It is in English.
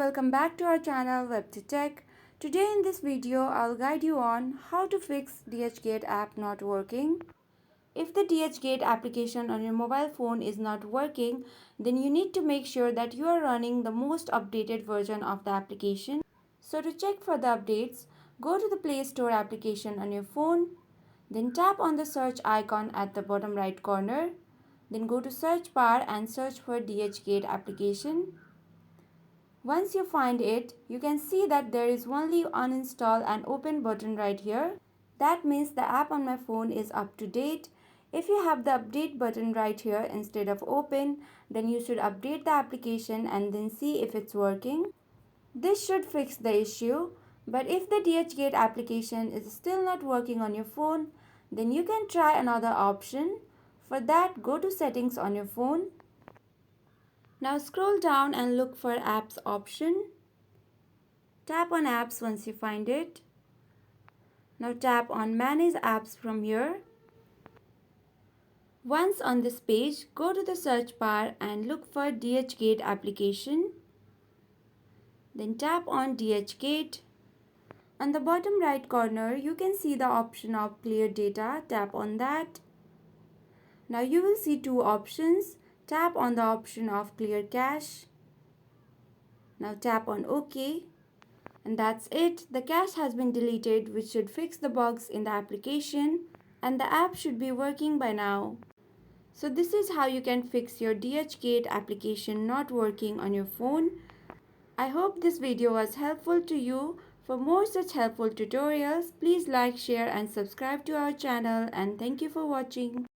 welcome back to our channel WebToTech. Today in this video, I'll guide you on how to fix DHgate app not working. If the DHgate application on your mobile phone is not working, then you need to make sure that you are running the most updated version of the application. So to check for the updates, go to the Play Store application on your phone, then tap on the search icon at the bottom right corner, then go to search bar and search for DHgate application. Once you find it, you can see that there is only uninstall and open button right here. That means the app on my phone is up to date. If you have the update button right here instead of open, then you should update the application and then see if it's working. This should fix the issue, but if the DHgate application is still not working on your phone, then you can try another option. For that, go to settings on your phone. Now scroll down and look for apps option. Tap on apps once you find it. Now tap on manage apps from here. Once on this page, go to the search bar and look for DHgate application. Then tap on DHgate. On the bottom right corner, you can see the option of clear data. Tap on that. Now you will see two options. Tap on the option of clear cache. Now tap on OK. And that's it. The cache has been deleted, which should fix the bugs in the application, and the app should be working by now. So this is how you can fix your DHgate application not working on your phone. I hope this video was helpful to you. For more such helpful tutorials, please like, share and subscribe to our channel, and thank you for watching.